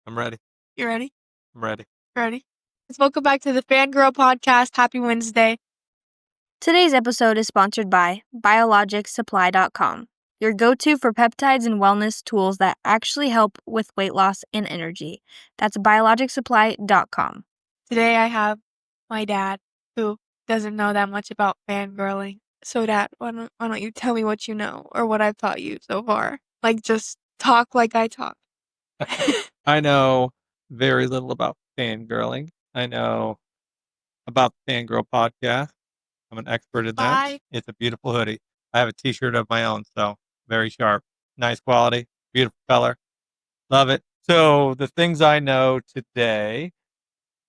I'm ready. You ready? I'm ready. Ready? Welcome back to the Fangirl podcast. Happy Wednesday. Today's episode is sponsored by biologicsupply.com, your go-to for peptides and wellness tools that actually help with weight loss and energy. That's biologicsupply.com. Today I have my dad, who doesn't know that much about fangirling. So Dad, why don't you tell me what you know or what I've taught you so far? Like, just talk like I talk. I know very little about fangirling. I know about the Fangirl podcast. I'm an expert in that. Bye. It's a beautiful hoodie. I have a t-shirt of my own, so very sharp. Nice quality, beautiful color. Love it. So the things I know today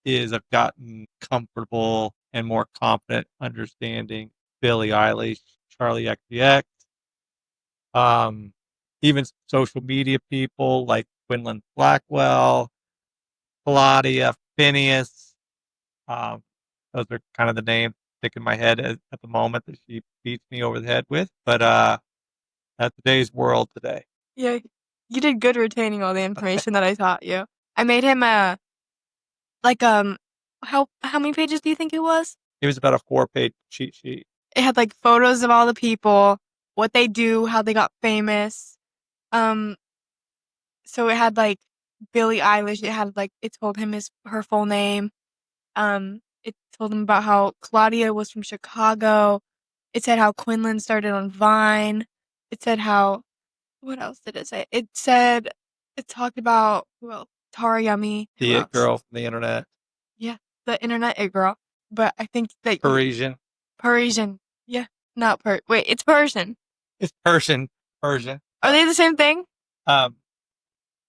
is I've gotten comfortable and more confident understanding Billie Eilish, Charlie XCX, even social media people like Quinlan Blackwell, Claudia, Phineas. Those are kind of the names sticking in my head at the moment that she beats me over the head with. But that's today's world today. Yeah, you did good retaining all the information that I taught you. I made him how many pages do you think it was? It was about a 4-page cheat sheet. It had like photos of all the people, what they do, how they got famous. So it had like Billie Eilish. It had like it told him her full name. It told him about how Claudia was from Chicago. It said how Quinlan started on Vine. It said how what else did it say? It talked about Tara Yummy. The it girl from the internet. Yeah, the internet it girl. But I think that Parisian. Yeah, not Wait, it's Persian. It's Persian. Persian. Are they the same thing?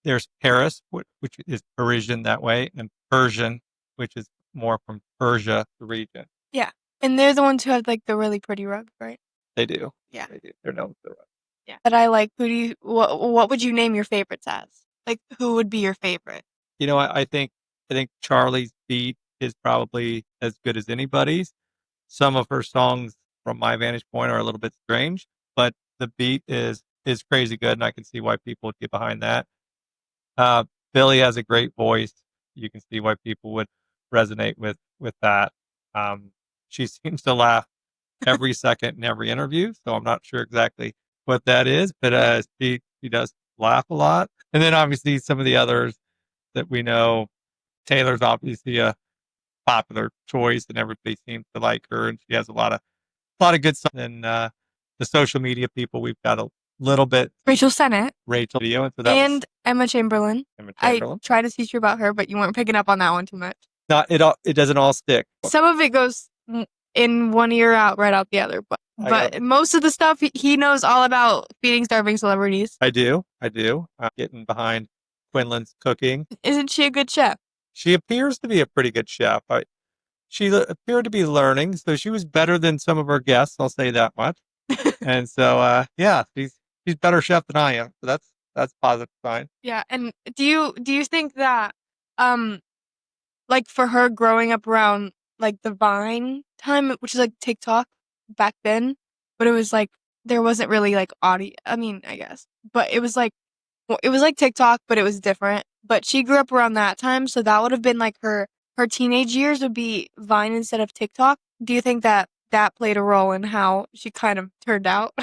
There's Paris, which is Parisian that way, and Persian, which is more from Persia, the region. Yeah, and they're the ones who have like the really pretty rugs, right? They do. Yeah, they do. They're known for the rugs. Yeah, but I like. What would you name your favorites as? Like, who would be your favorite? You know, I think Charlie's beat is probably as good as anybody's. Some of her songs, from my vantage point, are a little bit strange, but the beat is crazy good, and I can see why people would get behind that. Billie has a great voice. You can see why people would resonate with that. She seems to laugh every second in every interview, so I'm not sure exactly what that is, but she does laugh a lot. And then obviously some of the others that we know, Taylor's obviously a popular choice, and everybody seems to like her, and she has a lot of good stuff. And the social media people, we've got a little bit Rachel Sennett, video, and Emma Chamberlain. Emma I Chamberlain. tried to teach you about her, but you weren't picking up on that one too much. Not it doesn't all stick. Some of it goes in one ear out, right out the other. But most of the stuff he knows all about feeding starving celebrities. I do. Getting behind Quinlan's cooking. Isn't she a good chef? She appears to be a pretty good chef. She appered to be learning, so she was better than some of our guests. I'll say that much. And so, yeah, she's better chef than I am. So that's a positive sign. Yeah. And do you think that, like for her growing up around like the Vine time, which is like TikTok back then, but it was like there wasn't really like audio. I mean, I guess, but it was like TikTok, but it was different. But she grew up around that time, so that would have been like her teenage years would be Vine instead of TikTok. Do you think that played a role in how she kind of turned out?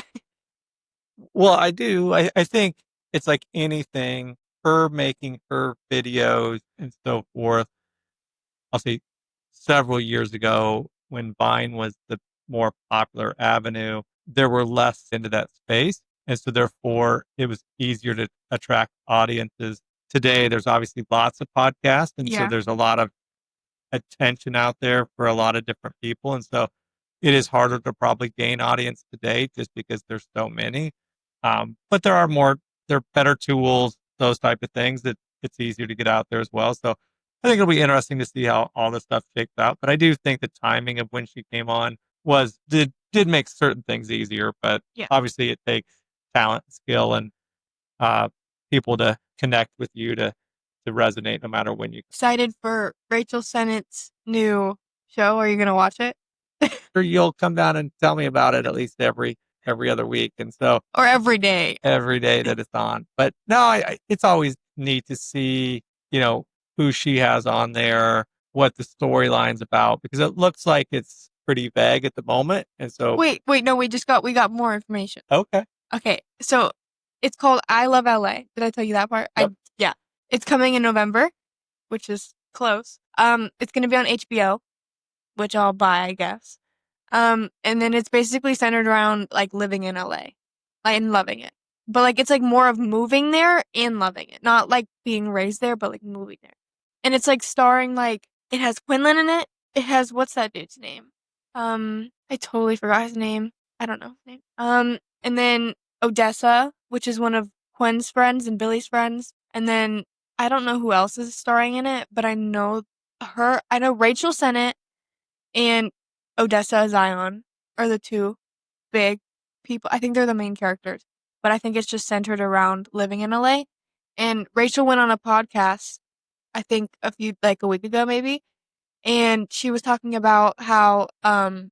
Well, I do. I think it's like anything, her making her videos and so forth. I'll say several years ago when Vine was the more popular avenue, there were less into that space. And so therefore it was easier to attract audiences. Today, there's obviously lots of podcasts. And so there's a lot of attention out there for a lot of different people. And so it is harder to probably gain audience today just because there's so many. But there are better tools, those type of things that it's easier to get out there as well. So I think it'll be interesting to see how all this stuff shakes out. But I do think the timing of when she came on did make certain things easier. But obviously it takes talent, skill, and people to connect with you to resonate no matter when you. Excited for Rachel Sennett's new show? Are you going to watch it? Or you'll come down and tell me about it at least every other week. And so, or every day that it's on. But no, it's always neat to see who she has on there, what the storyline's about, because it looks like it's pretty vague at the moment. And so, Wait, no, we got more information. okay. Okay, so it's called I Love LA. Did I tell you that part? Yep. Yeah. It's coming in November, which is close. It's gonna be on HBO, which I'll buy, I guess. And then it's basically centered around like living in LA, like, and loving it. But like it's like more of moving there and loving it, not like being raised there, but like moving there. And it's like starring like it has Quinlan in it. It has what's that dude's name? I totally forgot his name. I don't know his name. And then Odessa, which is one of Quinn's friends and Billie's friends. And then I don't know who else is starring in it, but I know her. I know Rachel Sennett and Odessa Zion are the two big people. I think they're the main characters, but I think it's just centered around living in LA. And Rachel went on a podcast, I think a week ago maybe, and she was talking about how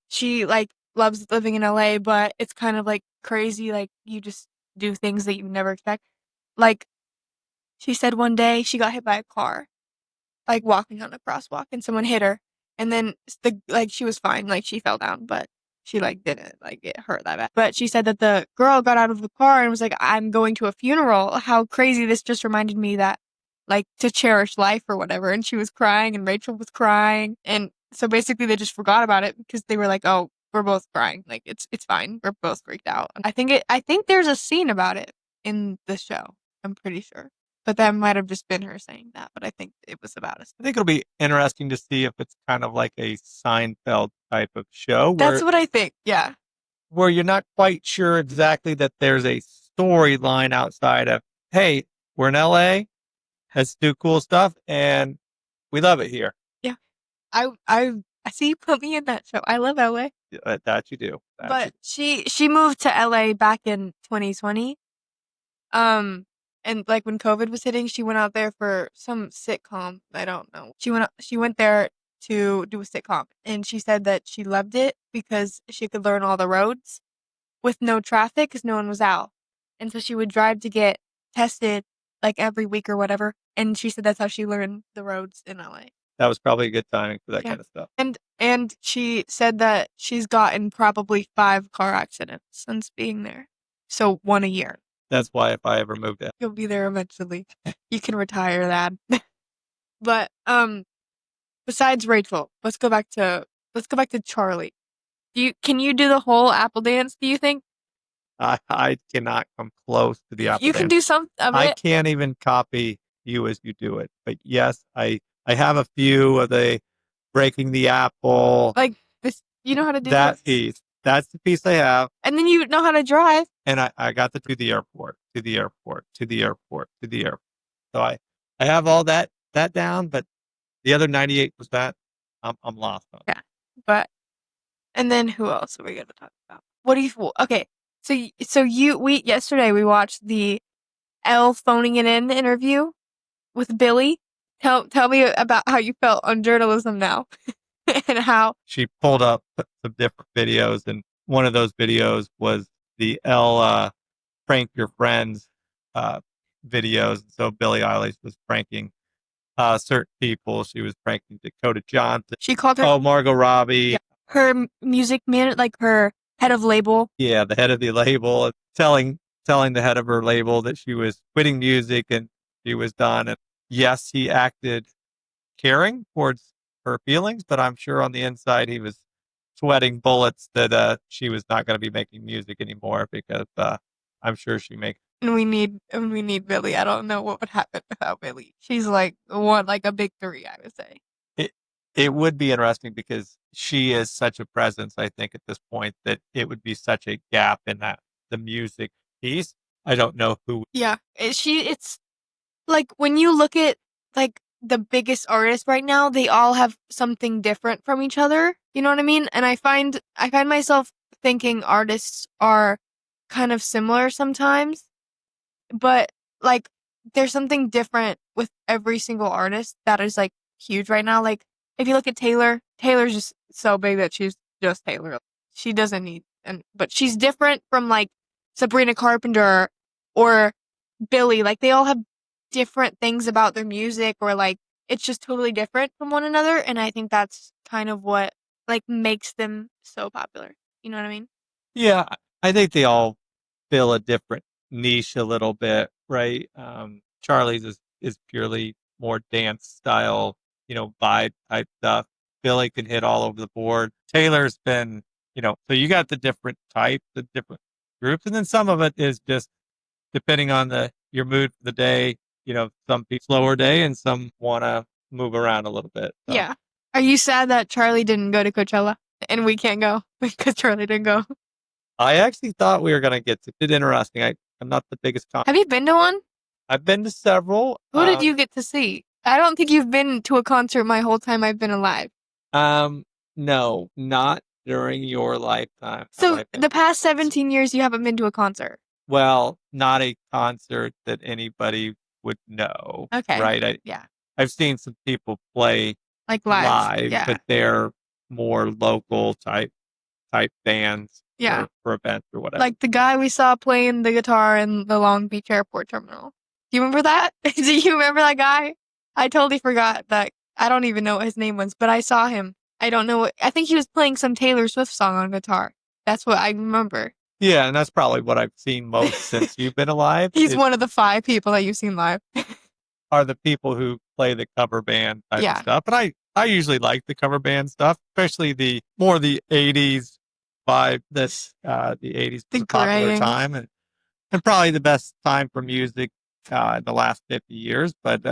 she like loves living in LA, but it's kind of like crazy, like you just do things that you never expect. Like she said one day she got hit by a car, like walking on a crosswalk, and someone hit her, and then she was fine, like she fell down, but she like didn't like get hurt that bad. But she said that the girl got out of the car and was like, "I'm going to a funeral. How crazy! This just reminded me that like to cherish life or whatever." And she was crying, and Rachel was crying, and so basically they just forgot about it because they were like, "Oh, we're both crying. Like it's fine. We're both freaked out." I think there's a scene about it in the show. I'm pretty sure. But that might have just been her saying that, but I think it was about us. I think it'll be interesting to see if it's kind of like a Seinfeld type of show. That's what I think, yeah. Where you're not quite sure exactly that there's a storyline outside of, hey, we're in LA, let's do cool stuff, and we love it here. Yeah. I see you put me in that show. I love LA. That you do. But she moved to LA back in 2020. And like when COVID was hitting, she went out there for some sitcom. I don't know. She went there to do a sitcom, and she said that she loved it because she could learn all the roads with no traffic because no one was out. And so she would drive to get tested like every week or whatever. And she said that's how she learned the roads in LA. That was probably a good timing for that kind of stuff. And she said that she's gotten probably 5 car accidents since being there. So 1 a year. That's why if I ever moved out, you'll be there eventually. You can retire that. But besides Rachel, let's go back to Charlie. Can you do the whole apple dance, do you think? I cannot come close to the apple dance. You can do some of it. I can't even copy you as you do it. But yes, I have a few of the breaking the apple. Like this, you know how to do that this? piece. That's the piece I have. And then you know how to drive. And I got to the airport, to the airport, to the airport, to the airport. So I have all that down, but the other 98%, I'm lost on. Yeah, but and then who else are we going to talk about? What do you? Okay, yesterday we watched the Elle phoning it in interview with Billie. Tell me about how you felt on journalism now, and how she pulled up some different videos, and one of those videos was the Elle prank your friends videos. So Billie Eilish was pranking certain people. She was pranking Dakota Johnson. She called her Margot Robbie. Yeah. Her music man, like her head of label. Yeah, the head of the label, telling the head of her label that she was quitting music and she was done. And yes, he acted caring towards her feelings, but I'm sure on the inside he was sweating bullets that she was not going to be making music anymore because I'm sure she makes. And we need Billie. I don't know what would happen without Billie. She's like a big 3, I would say. It would be interesting because she is such a presence, I think, at this point that it would be such a gap in the music piece. I don't know who. Yeah, it's like when you look at like the biggest artists right now, they all have something different from each other. You know what I mean? And I find myself thinking artists are kind of similar sometimes, but like there's something different with every single artist that is like huge right now. Like if you look at Taylor's just so big that she's just Taylor. She doesn't need but she's different from like Sabrina Carpenter or Billie. Like they all have different things about their music, or like it's just totally different from one another, and I think that's kind of what like makes them so popular. You know what I mean? Yeah, I think they all fill a different niche a little bit, right? Charlie's is purely more dance style, vibe type stuff. Billie can hit all over the board. Taylor's been, so you got the different types, the different groups, and then some of it is just depending on your mood for the day. Some people slower day and some want to move around a little bit. So. Yeah. Are you sad that Charlie didn't go to Coachella and we can't go because Charlie didn't go? I actually thought we were going to get to it. Interesting. I'm not the biggest concert. Have you been to one? I've been to several. Who did you get to see? I don't think you've been to a concert my whole time I've been alive. No, not during your lifetime. So the past 17 years, you haven't been to a concert? Well, not a concert that anybody would know. Okay. Right? Yeah. I've seen some people play like live, yeah. But they're more local type bands. Yeah. For events or whatever. Like the guy we saw playing the guitar in the Long Beach airport terminal. Do you remember that? Do you remember that guy? I totally forgot that. I don't even know what his name was, but I saw him. I don't know. I think he was playing some Taylor Swift song on guitar. That's what I remember. Yeah, and that's probably what I've seen most since you've been alive. He's one of the 5 people that you've seen live. Are the people who play the cover band type of stuff. But I usually like the cover band stuff, especially the 80s vibe. That's the 80s was a popular time and probably the best time for music in the last 50 years. But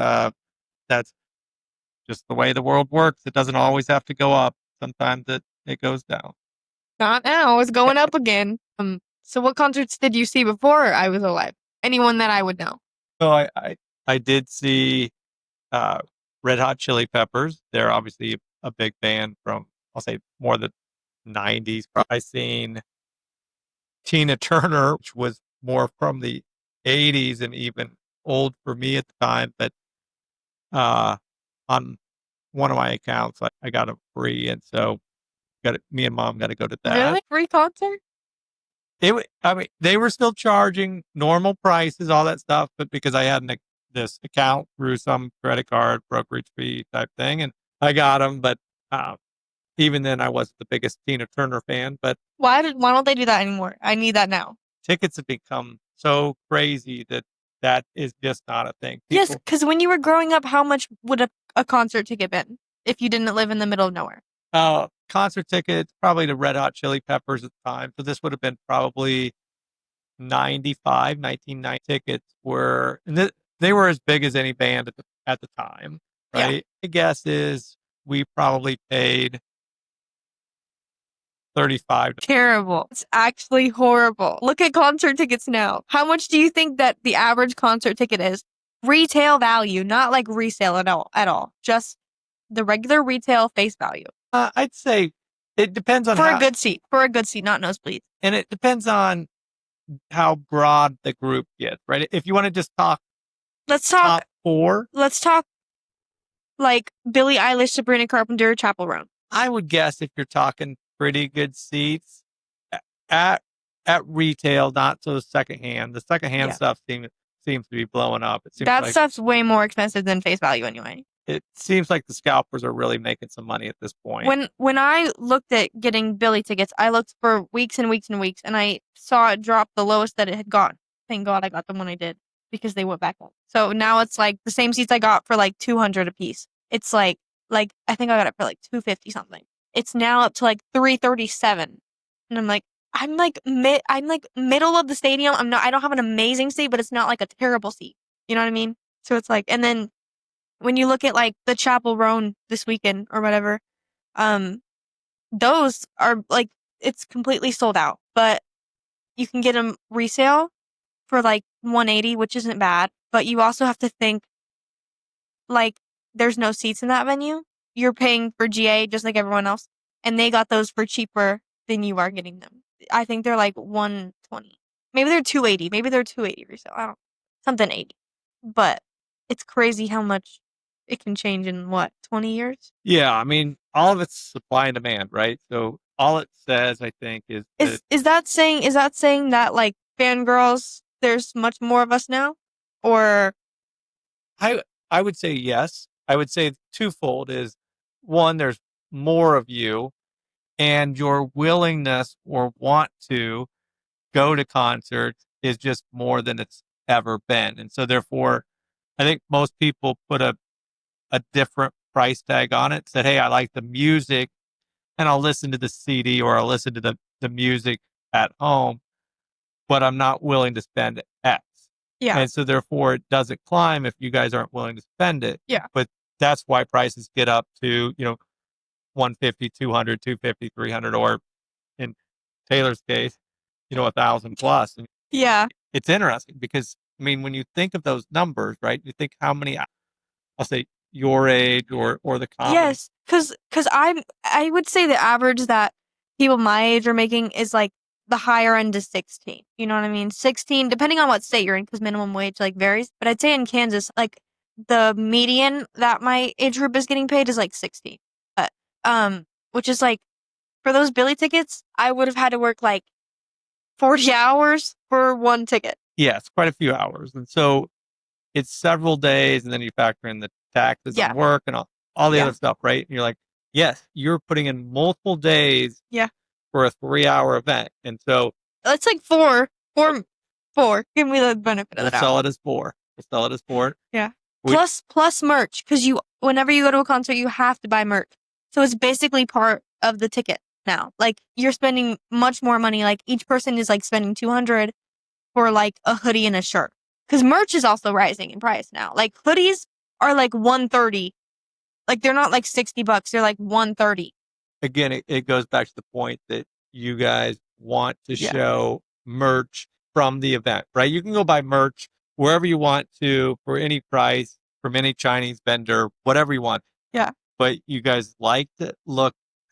that's just the way the world works. It doesn't always have to go up. Sometimes it goes down. Not now. It's going up again. So what concerts did you see before I was alive? Anyone that I would know? So I did see Red Hot Chili Peppers. They're obviously a big band from, I'll say, more the 90s. I seen Tina Turner, which was more from the 80s and even old for me at the time. But on one of my accounts, I got it free. And so me and Mom got to go to that. Really? Free concert? They were still charging normal prices, all that stuff. But because I had this account through some credit card brokerage fee type thing, and I got them. But even then, I wasn't the biggest Tina Turner fan. But why don't they do that anymore? I need that now. Tickets have become so crazy that is just not a thing. Yes, because when you were growing up, how much would a concert ticket been if you didn't live in the middle of nowhere? Concert tickets, probably the Red Hot Chili Peppers at the time. So this would have been probably 1990 tickets were, and they were as big as any band at the time, right? Yeah. My guess is we probably paid $35. Terrible. It's actually horrible. Look at concert tickets now. How much do you think that the average concert ticket is? Retail value, not like resale at all. Just the regular retail face value. I'd say it depends on for a good seat, not nosebleeds. And it depends on how broad the group gets, right? If you want to just talk, let's talk top 4. Let's talk like Billie Eilish, Sabrina Carpenter, Chapel Roan. I would guess if you're talking pretty good seats at retail, not so secondhand. The secondhand stuff seems to be blowing up. It seems that stuff's way more expensive than face value anyway. It seems like the scalpers are really making some money at this point. When I looked at getting Billie tickets, I looked for weeks and weeks and weeks, and I saw it drop the lowest that it had gone. Thank God I got them when I did, because they went back up. So now it's like the same seats I got for like $200 a piece. It's like I think I got it for like $250 something. It's now up to like $337, and I'm like middle of the stadium. I don't have an amazing seat, but it's not like a terrible seat. You know what I mean? So it's like, and then when you look at like the Chapel Roan this weekend or whatever, those are like, it's completely sold out, but you can get them resale for like $180, which isn't bad. But you also have to think like there's no seats in that venue. You're paying for GA just like everyone else, and they got those for cheaper than you are getting them. I think they're like $120. Maybe they're $280. Maybe they're $280 resale. I don't know. Something 80. But it's crazy how much it can change in 20 years? Yeah, I mean, all of it's supply and demand, right? So all it says, I think, is that saying that like fangirls, there's much more of us now, or I would say yes. I would say twofold is one, there's more of you and your willingness or want to go to concerts is just more than it's ever been. And so therefore, I think most people put a different price tag on it, said, hey, I like the music and I'll listen to the CD or I'll listen to the music at home, but I'm not willing to spend X. Yeah. And so therefore it doesn't climb if you guys aren't willing to spend it. Yeah. But that's why prices get up to, 150, 200, 250, 300, or in Taylor's case, 1,000 plus. And Yeah. it's interesting because, I mean, when you think of those numbers, right, you think how many, I'll say your age or the common. Yes, because I would say the average that people my age are making is like the higher end is 16. You know what I mean? 16, depending on what state you're in, because minimum wage like varies. But I'd say in Kansas, like the median that my age group is getting paid is like 16. But which is like for those Billie tickets, I would have had to work like 40 hours for one ticket. Yes, quite a few hours. And so it's several days, and then you factor in the taxes Yeah. and work and all the Yeah. other stuff, right? And you're like, yes, you're putting in multiple days Yeah. for a 3-hour event. And so It's like four. Give me the benefit of we'll the doubt. sell it as 4. We'll sell it as 4. Yeah. We- Plus merch, because whenever you go to a concert, you have to buy merch. So it's basically part of the ticket now. Like you're spending much more money. Like each person is like spending $200 for like a hoodie and a shirt. Because merch is also rising in price now. Like hoodies are like $130. Like they're not like $60. They're like $130. Again, it goes back to the point that you guys want to Yeah. show merch from the event, right? You can go buy merch wherever you want to for any price from any Chinese vendor, whatever you want. Yeah. But you guys like to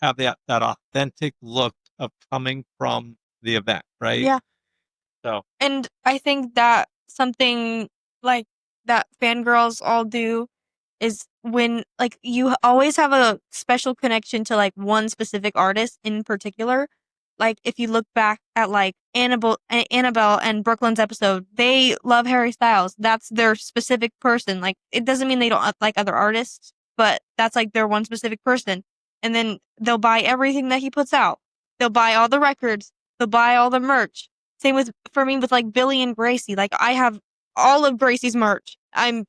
have that authentic look of coming from the event, right? Yeah. So, And I think that something like that fangirls all do is when like you always have a special connection to like one specific artist in particular. Like if you look back at like Annabelle and Brooklyn's episode, they love Harry Styles. That's their specific person. Like it doesn't mean they don't like other artists, but that's like their one specific person. And then they'll buy everything that he puts out. They'll buy all the records. They'll buy all the merch. Same for me with like Billie and Gracie. Like I have all of Gracie's merch. I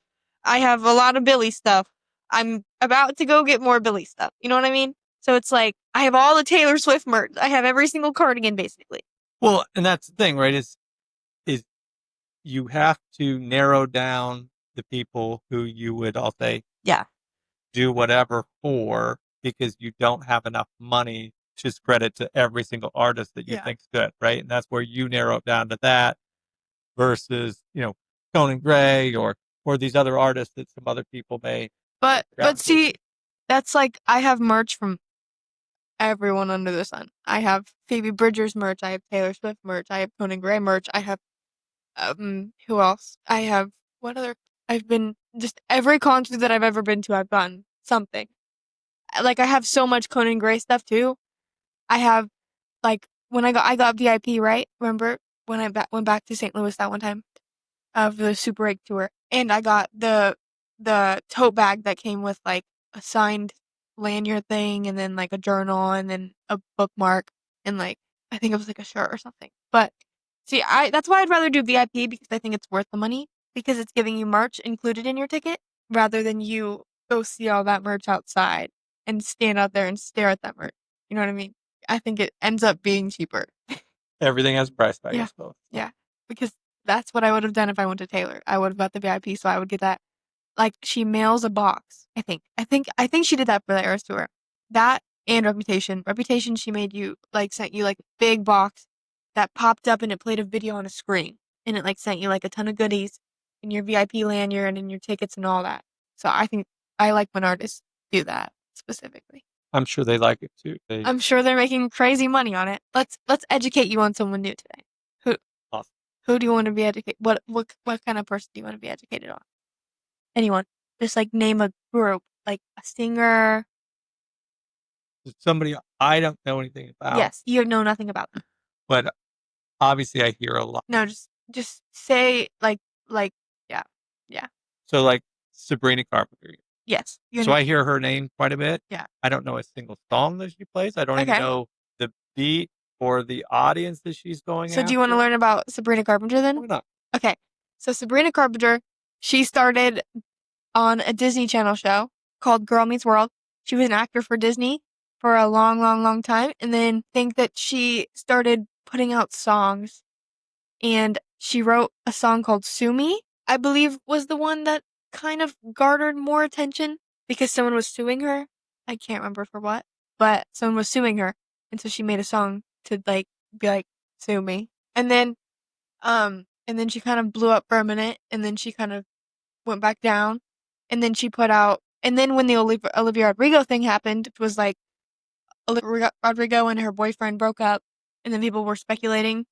have a lot of Billie stuff. I'm about to go get more Billie stuff. You know what I mean? So it's like I have all the Taylor Swift merch. I have every single cardigan basically. well, and that's the thing, right? Is you have to narrow down the people who you would, I'll say, do whatever for, because you don't have enough money to spread it to every single artist that you think's good, right? And that's where you narrow it down to that versus, Conan Gray or these other artists that some other people may. But see, that's like I have merch from everyone under the sun. I have Phoebe Bridgers merch. I have Taylor Swift merch. I have Conan Gray merch. I have who else? I have what other? I've been just every concert that I've ever been to. I've gotten something. Like I have so much Conan Gray stuff too. I have like when I got VIP, right? Remember when I went back to St. Louis that one time of the Super 8 tour, and I got the tote bag that came with like a signed lanyard thing, and then like a journal, and then a bookmark, and like I think it was like a shirt or something. But see, that's why I'd rather do VIP because I think it's worth the money because it's giving you merch included in your ticket rather than you go see all that merch outside and stand out there and stare at that merch. You know what I mean? I think it ends up being cheaper. Everything has a price tag, Yeah. I suppose. Yeah, because that's what I would have done if I went to Taylor. I would have got the VIP, so I would get that. Like she mails a box. I think she did that for the Eras tour. That and Reputation. Reputation, she made you like sent you like a big box that popped up and it played a video on a screen, and it like sent you like a ton of goodies and your VIP lanyard and your tickets and all that. So I think I like when artists do that specifically. I'm sure they like it too. I'm sure they're making crazy money on it. Let's educate you on someone new today. Awesome. Who do you want to be educated? What kind of person do you want to be educated on? Anyone. Just like name a group, like a singer. Somebody I don't know anything about. Yes, you know nothing about them. But obviously I hear a lot. No, just say like yeah. So like Sabrina Carpenter. Yes. So I hear her name quite a bit. Yeah. I don't know a single song that she plays. I don't even Okay. know the beat or the audience that she's going So after. do you want to learn about Sabrina Carpenter then? Why not? Okay. So Sabrina Carpenter, she started on a Disney Channel show called Girl Meets World. She was an actor for Disney for a long, long, long time. And then think that she started putting out songs. And she wrote a song called Sue Me, I believe was the one that kind of garnered more attention because someone was suing her. I can't remember for what, but someone was suing her. And so she made a song to like be like, sue me. And then she kind of blew up for a minute and then she kind of went back down. And then she put out, and then when the Olivia Rodrigo thing happened, it was like Olivia Rodrigo and her boyfriend broke up. And then people were speculating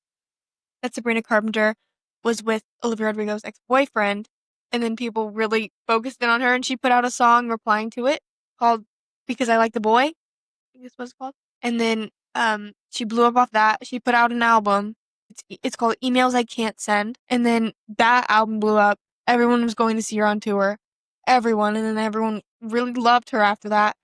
that Sabrina Carpenter was with Olivia Rodrigo's ex-boyfriend. And then people really focused in on her and she put out a song replying to it called Because I Like the Boy. I think that's what it's called. And then she blew up off that. She put out an album. It's called Emails I Can't Send. And then that album blew up. Everyone was going to see her on tour. Everyone. And then everyone really loved her after that.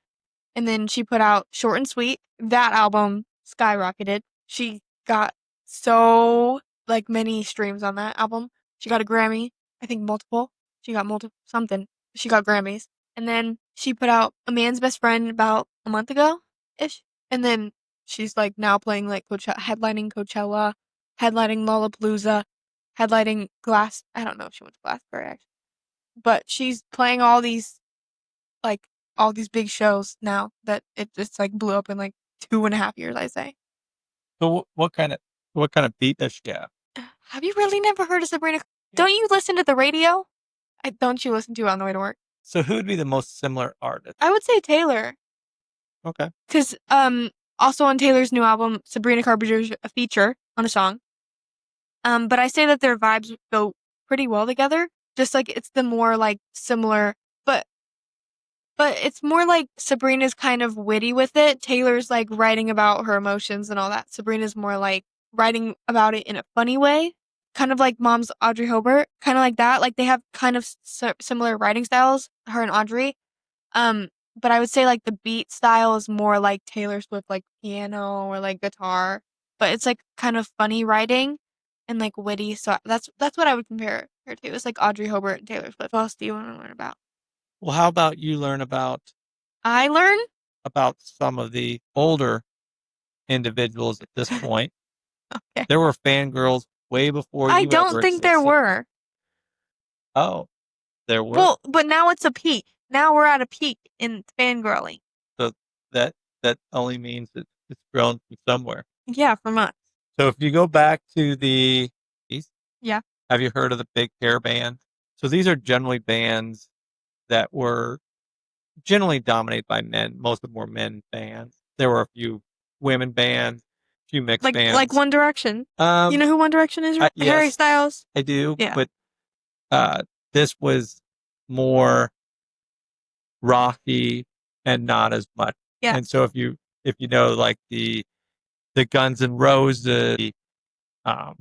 And then she put out Short and Sweet. That album skyrocketed. She got so many streams on that album. She got a Grammy. I think multiple. She got something. She got Grammys. And then she put out A Man's Best Friend about a month ago-ish. And then she's now playing headlining Coachella, headlining Lollapalooza, headlining I don't know if she went to Glastonbury actually. But she's playing all these big shows now that it just blew up in 2.5 years, I say. So what kind of beat does she have? Have you really never heard of Sabrina? Yeah. Don't you listen to the radio? Don't you listen to it on the way to work? So who would be the most similar artist? I would say Taylor. Okay. Because also on Taylor's new album, Sabrina Carpenter's a feature on a song. But I say that their vibes go pretty well together. Just it's the more similar, but it's more Sabrina's kind of witty with it. Taylor's writing about her emotions and all that. Sabrina's more writing about it in a funny way. Kind of like Mom's Audrey Hobart. Kind of like that. They have kind of similar writing styles, her and Audrey. But I would say the beat style is more like Taylor Swift, piano or guitar. But it's kind of funny writing and witty. So that's what I would compare her to. It's Audrey Hobart and Taylor Swift. What else do you want to learn about? Well, how about you learn about... I learn? About some of the older individuals at this point. Okay. There were fangirls way before you I don't think there were. Oh, there were? Well, but now it's a peak. Now we're at a peak in fangirling. So that only means that it's grown from somewhere. Yeah, from us. So if you go back to the... Yeah. Have you heard of the Big Hair Band? So these are generally bands that were generally dominated by men. Most of them were men bands. There were a few women bands, a few mixed bands. Like One Direction. You know who One Direction is? Yes, Harry Styles. I do. Yeah. But this was more rocky and not as much. Yeah. And so if you know the Guns N' Roses,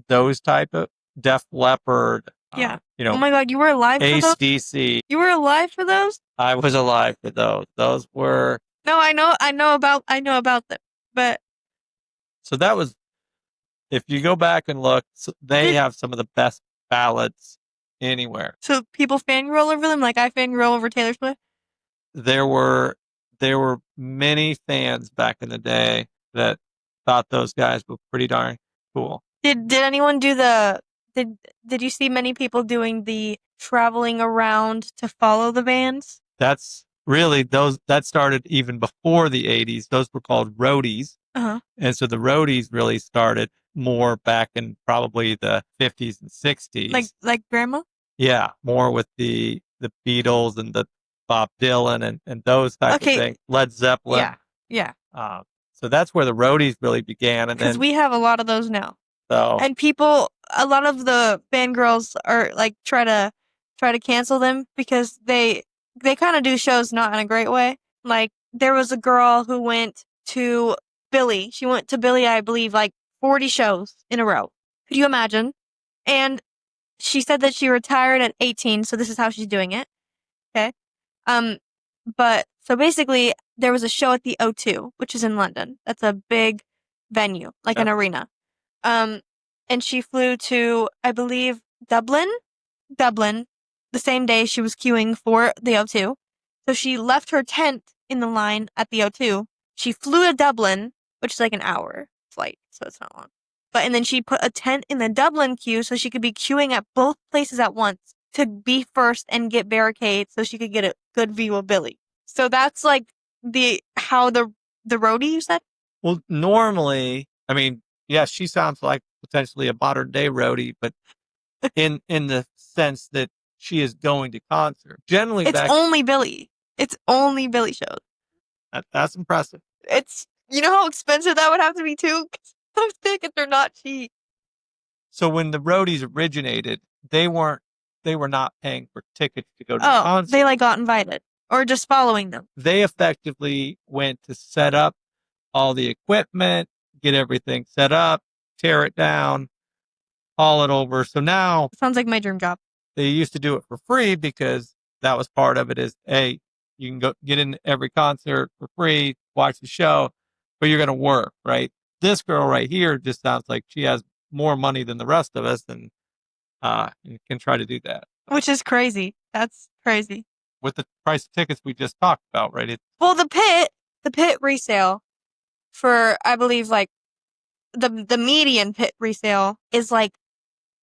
those type of Def Leppard. Yeah. Oh my God, you were alive for those? AC/DC. You were alive for those? I was alive for those. Those were... No, I know about them. But... So that was... If you go back and look, they have some of the best ballads anywhere. So people fangirl over them like I fangirl over Taylor Swift? There were many fans back in the day that thought those guys were pretty darn cool. Did anyone do the... Did you see many people doing the traveling around to follow the bands? That's really that started even before the 80s. Those were called roadies. Uh-huh. And so the roadies really started more back in probably the 50s and 60s. Like Grandma? Yeah, more with the Beatles and the Bob Dylan and those type of things. Led Zeppelin. Yeah. So that's where the roadies really began. And because we have a lot of those now. So, and a lot of the fangirls are try to cancel them because they kind of do shows not in a great way. There was a girl who went to Billie. She went to Billie, I believe, 40 shows in a row. Could you imagine? And she said that she retired at 18, so this is how she's doing it. But so basically, there was a show at the O2, which is in London. That's a big venue, like an arena. And she flew to, I believe, Dublin, the same day she was queuing for the O2. So she left her tent in the line at the O2. She flew to Dublin, which is like an hour flight, so it's not long. And then she put a tent in the Dublin queue so she could be queuing at both places at once to be first and get barricades so she could get a good view of Billie. So that's like the roadie you said? Well, normally, I mean, yes, she sounds like potentially a modern day roadie, but in the sense that she is going to concert. Generally, it's only Billie. It's only Billie shows. That's impressive. You know how expensive that would have to be too? Those tickets are not cheap. So when the roadies originated, they were not paying for tickets to go to the concert. They like got invited or just following them. They effectively went to set up all the equipment, get everything set up, tear it down, haul it over. So now sounds like my dream job. They used to do it for free because that was part of it is, hey, you can go get in every concert for free, watch the show, but you're going to work, right? This girl right here just sounds like she has more money than the rest of us and can try to do that. Which is crazy. That's crazy. With the price of tickets we just talked about, right? Well, the pit resale for, I believe, like the median pit resale is like,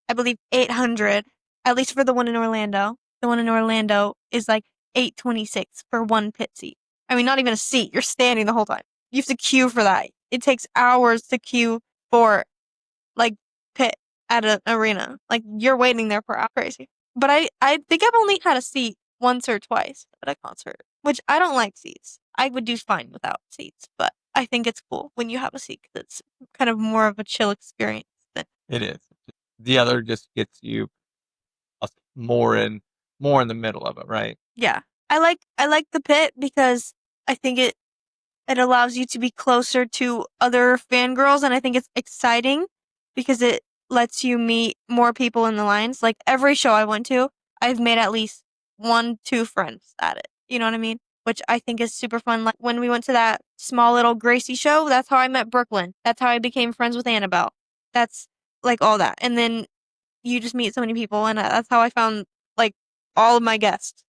I believe, $800, at least for the one in Orlando. The one in Orlando is like $826 for one pit seat. I mean, not even a seat. You're standing the whole time. You have to queue for that. It takes hours to queue for like pit at an arena. Like you're waiting there for hours. Crazy. But I think I've only had a seat once or twice at a concert, which I don't like seats. I would do fine without seats, but I think it's cool when you have a seat because it's kind of more of a chill experience. It is. The other just gets you more in the middle of it, right? Yeah. I like the pit because I think it allows you to be closer to other fangirls, and I think it's exciting because it lets you meet more people in the lines. Like every show I went to, I've made at least 1-2 friends at it. You know what I mean? Which I think is super fun. Like when we went to that small little Gracie show, that's how I met Brooklyn. That's how I became friends with Annabelle. That's like all that. And then you just meet so many people, and that's how I found like all of my guests.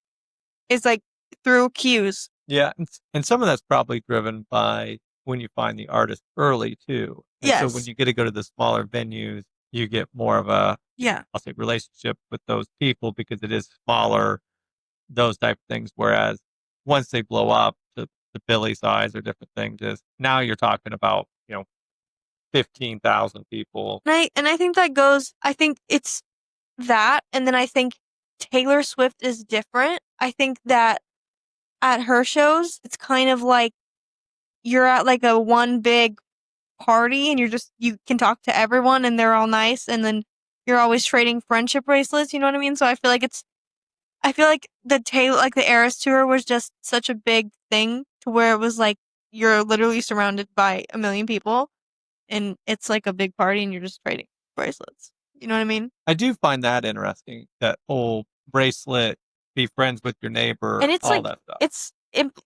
It's like through queues. Yeah, and some of that's probably driven by when you find the artist early too. And yes. So when you get to go to the smaller venues, you get more of a I'll say relationship with those people because it is smaller, those type of things. Whereas once they blow up to the Billie size or different things, is now you're talking about 15,000 people. And I think that goes. I think it's that, and then I think Taylor Swift is different. I think that at her shows, it's kind of like you're at like a one big party and you can talk to everyone and they're all nice, and then you're always trading friendship bracelets, you know what I mean? So I feel like the Eras tour was just such a big thing to where it was like you're literally surrounded by a million people and it's like a big party and you're just trading bracelets. You know what I mean? I do find that interesting, that whole bracelet, be friends with your neighbor, and it's all like, that stuff.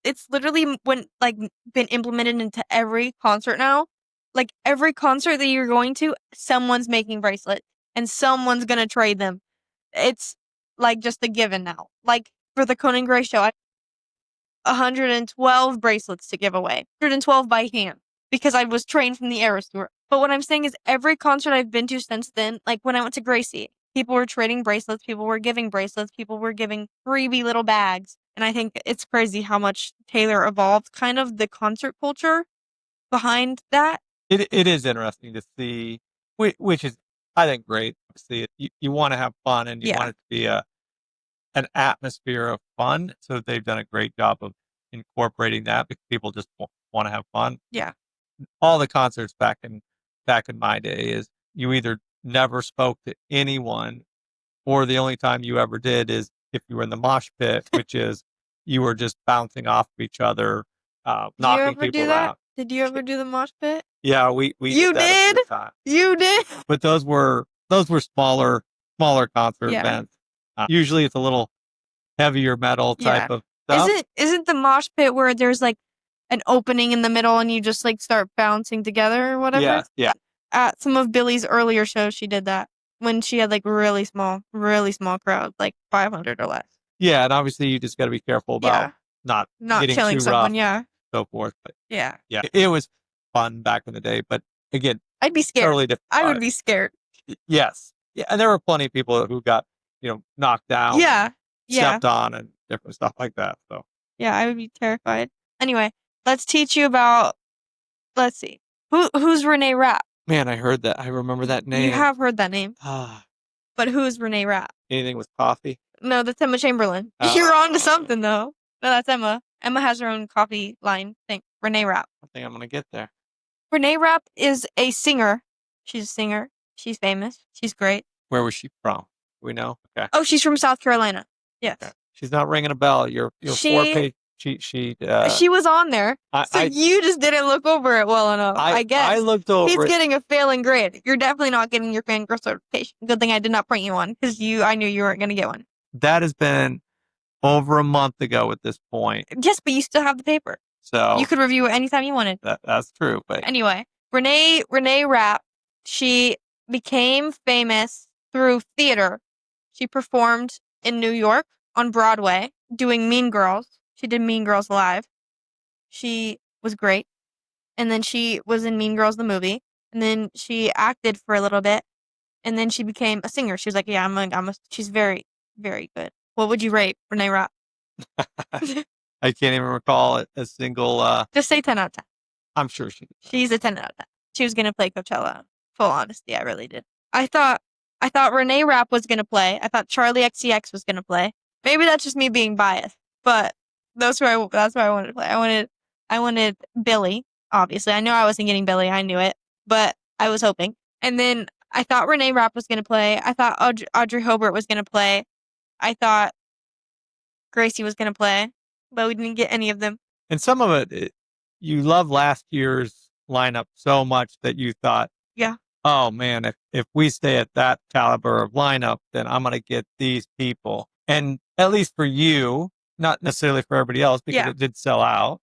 It's literally been implemented into every concert now. Like every concert that you're going to, someone's making bracelets and someone's gonna trade them. It's like just a given now. Like for the Conan Gray show, I 112 bracelets to give away, 112 by hand because I was trained from the Eras tour. But what I'm saying is every concert I've been to since then, like when I went to Gracie, people were trading bracelets, people were giving bracelets, people were giving freebie little bags. And I think it's crazy how much Taylor evolved kind of the concert culture behind that. It is interesting to see, which is, I think, great. Obviously, you want to have fun and you want it to be an atmosphere of fun. So they've done a great job of incorporating that because people just want to have fun. Yeah. All the concerts back in my day is you either never spoke to anyone or the only time you ever did is if you were in the mosh pit, which is you were just bouncing off of each other, knocking people around. Did you ever do the mosh pit? Yeah, we You did? That a few times. You did? But those were smaller concert events. Usually it's a little heavier metal type of stuff. Isn't the mosh pit where there's like an opening in the middle and you just like start bouncing together or whatever? Yeah. At some of Billie's earlier shows, she did that when she had like really small crowd, like 500 or less. Yeah, and obviously you just got to be careful about not getting killing too someone. rough, Yeah. so forth. But Yeah. it was fun back in the day. But again, I'd be scared. totally different. I would be scared. Yes. Yeah, and there were plenty of people who got knocked down, stepped on, and different stuff like that. So yeah, I would be terrified. Anyway, let's teach you about. Let's see, who's Renee Rapp? man, I heard that. I remember that name. You have heard that name, Ah, but who's Renee Rapp? anything with coffee? No, that's Emma Chamberlain. You're on to something though. No, that's Emma. Emma has her own coffee line thing. Renee Rapp. I think I'm gonna get there. Renee Rapp is a singer. She's a singer. She's famous. She's great. Where was she from? We know. Okay. Oh, she's from South Carolina. Yes. Okay. She's not ringing a bell. Your She- 4-page. She was on there. So you just didn't look over it well enough, I guess. I looked over He's it. getting a failing grade. You're definitely not getting your fangirl certification. Good thing I did not print you one because I knew you weren't going to get one. That has been over a month ago at this point. Yes, but you still have the paper. So You could review it anytime you wanted. that's true. But Anyway, Renee Rapp, she became famous through theater. She performed in New York on Broadway doing Mean Girls. She did Mean Girls Live. She was great. And then she was in Mean Girls the movie. And then she acted for a little bit. And then she became a singer. She was like, yeah, she's very, very good. What would you rate Renee Rapp? I can't even recall a single. Just say 10 out of 10. I'm sure she. She's a 10 out of 10. She was going to play Coachella. Full honesty, I really did. I thought Renee Rapp was going to play. I thought Charlie XCX was going to play. Maybe that's just me being biased, but that's who I wanted to play. I wanted Billie, obviously. I knew I wasn't getting Billie. I knew it, but I was hoping. And then I thought Renee Rapp was going to play. I thought Audrey Hobart was going to play. I thought Gracie was going to play, but we didn't get any of them. And some of it, you love last year's lineup so much that you thought, Yeah. oh man, if we stay at that caliber of lineup, then I'm going to get these people. And at least for you, not necessarily for everybody else, because it did sell out,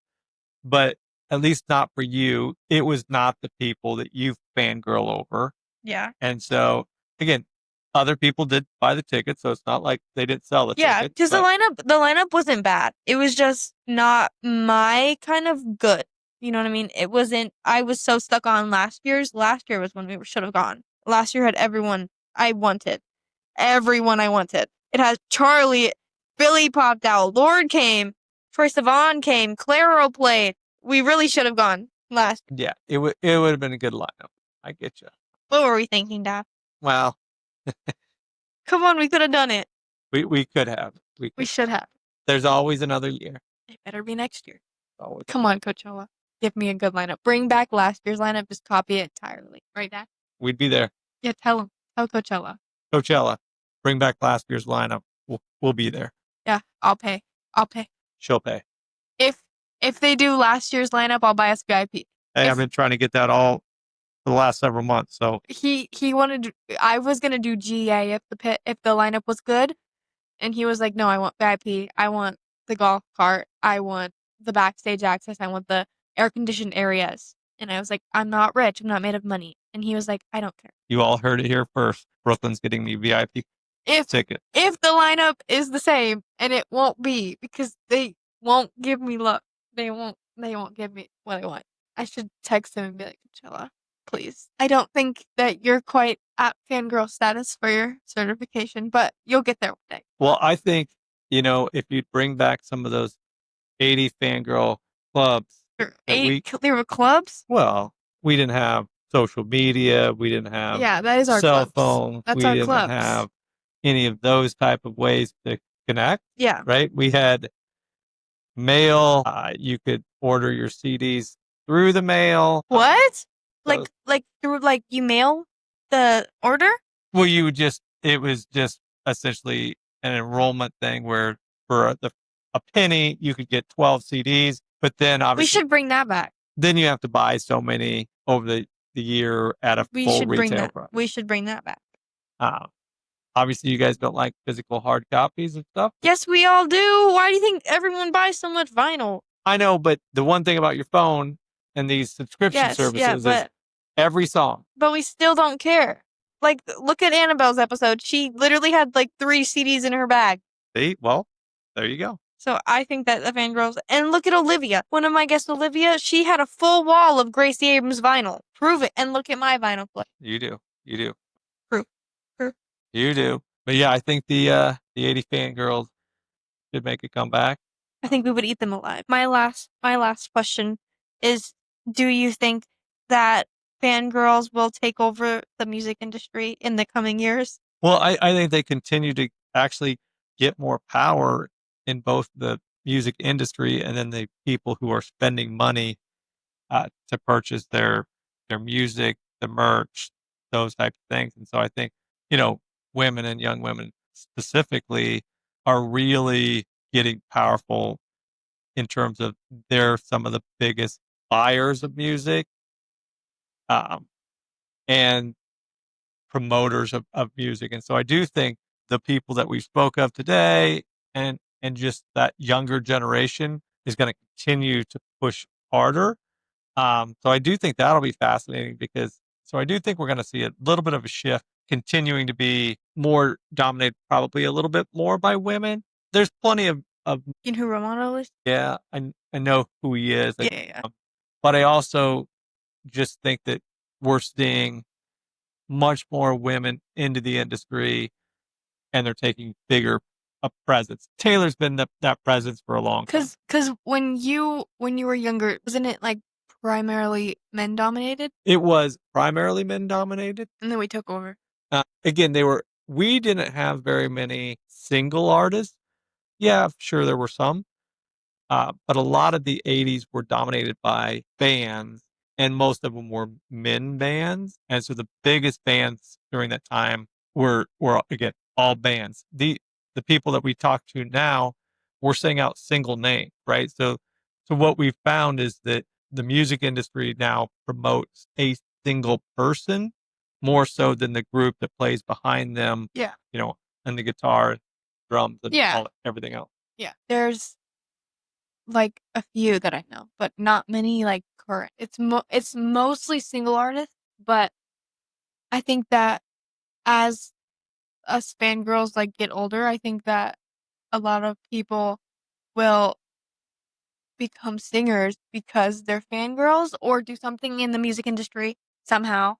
but at least not for you, it was not the people that you fangirl over. Yeah. And so, again, other people did buy the tickets, so it's not like they didn't sell the Yeah, tickets. because the lineup wasn't bad. It was just not my kind of good. You know what I mean? It wasn't. I was so stuck on last year's. Last year was when we should have gone. Last year had everyone I wanted. Everyone I wanted. It has Charlie, Billie popped out, Lorde came, Troye Sivan came, Clairo played. We really should have gone last. Yeah, it would have been a good lineup. I get you. What were we thinking, Dad? Well, Come on, we could have done it. we could have. We should have. There's always another year. It better be next year. Always. Come on, Coachella. Give me a good lineup. Bring back last year's lineup. Just copy it entirely. Right, Dad? We'd be there. Yeah, tell him. Tell Coachella. Coachella, bring back last year's lineup. We'll be there. Yeah, I'll pay. She'll pay. If they do last year's lineup, I'll buy us VIP. Hey, I've been trying to get that all for the last several months. So He wanted. I was gonna do GA if the lineup was good, and he was like, "No, I want VIP. I want the golf cart. I want the backstage access. I want the air conditioned areas." And I was like, "I'm not rich. I'm not made of money." And he was like, "I don't care. you all heard it here first. Brooklyn's getting me VIP ticket. If the lineup is the same, and it won't be because they won't give me love. They won't give me what I want. I should text him and be like, Coachella, please. I don't think that you're quite at fangirl status for your certification, but you'll get there one day. Well, I think, if you'd bring back some of those 80 fangirl clubs. There were clubs? Well, we didn't have social media. We didn't have that is our cell clubs. phones. That's we our didn't clubs. have any of those type of ways to connect. Yeah. Right? We had mail. You could order your CDs through the mail. What? Like through you mail the order? Well, it was just essentially an enrollment thing where for a penny you could get 12 CDs, but then obviously We should bring that back. Then you have to buy so many over the year at a full retail price. We should bring that back. Obviously, you guys don't like physical hard copies and stuff. Yes, we all do. Why do you think everyone buys so much vinyl? I know, but the one thing about your phone and these subscription services is every song. But we still don't care. Like, look at Annabelle's episode. She literally had like 3 CDs in her bag. See? Well, there you go. So I think that the Fangirls, and look at Olivia. One of my guests, Olivia, she had a full wall of Gracie Abrams vinyl. Prove it. And look at my vinyl collection. You do. You do. Proof. You do. But yeah, I think the 80 Fangirls should make a comeback. I think we would eat them alive. My last question is, do you think that Fangirls will take over the music industry in the coming years? Well, I think they continue to actually get more power in both the music industry and then the people who are spending money to purchase their music, the merch, those types of things. And so I think, women and young women specifically are really getting powerful in terms of they're some of the biggest buyers of music and promoters of music. And so I do think the people that we spoke of today and just that younger generation is going to continue to push harder. So I do think that'll be fascinating so I do think we're going to see a little bit of a shift continuing to be more dominated, probably a little bit more by women. There's plenty of You know who Romano is? yeah, I know who he is. Yeah. But I also just think that we're seeing much more women into the industry and they're taking bigger a presence. Taylor's been that presence for a long time. Because when you were younger, wasn't it like primarily men dominated? It was primarily men dominated. And then we took over. Again, we didn't have very many single artists. Yeah, sure, there were some. But a lot of the 80s were dominated by bands, and most of them were men bands. And so the biggest bands during that time were again, all bands. The people that we talk to now, we're saying out single name, right? So what we've found is that the music industry now promotes a single person more so than the group that plays behind them. Yeah. And the guitar, drums, and everything else. Yeah. There's like a few that I know, but not many like current. It's mostly single artists, but I think that as us fangirls like get older, I think that a lot of people will become singers because they're fangirls or do something in the music industry somehow.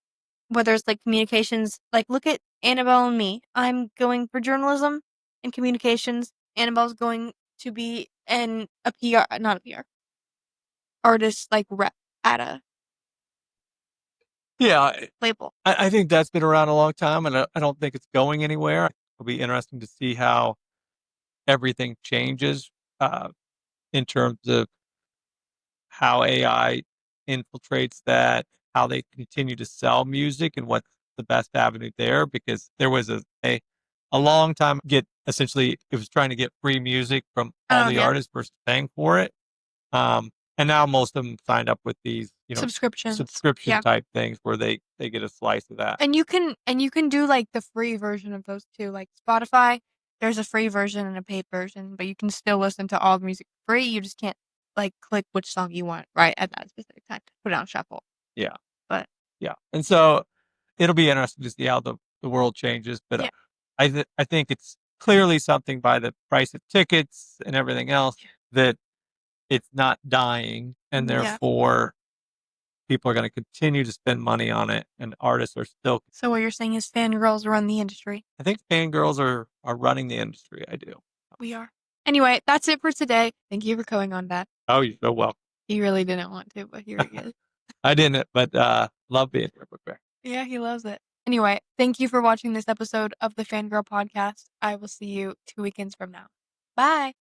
Whether it's like communications, like look at Annabelle and me. I'm going for journalism and communications. Annabelle's going to be a PR, not a PR, artist like rep at a label. I think that's been around a long time, and I don't think it's going anywhere. It'll be interesting to see how everything changes in terms of how AI infiltrates that, how they continue to sell music, and what's the best avenue there. Because there was a long time essentially it was trying to get free music from all the artists versus paying for it. And now most of them signed up with these, subscription type things where they get a slice of that. And you can do like the free version of those too. Like Spotify, there's a free version and a paid version, but you can still listen to all the music free. You just can't like click which song you want right at that specific time to put it on shuffle. Yeah. But yeah. And so it'll be interesting to see how the world changes. But I think it's clearly something by the price of tickets and everything else that it's not dying, and therefore people are going to continue to spend money on it, and artists are still. So what you're saying is fangirls run the industry? I think fangirls are running the industry. I do. We are. Anyway, that's it for today. Thank you for coming on, Dad. Oh, you're so welcome. He really didn't want to, but here he is. I didn't, but love being here, Book Bear. Yeah, he loves it. Anyway, thank you for watching this episode of the Fangirl Podcast. I will see you 2 weekends from now. Bye.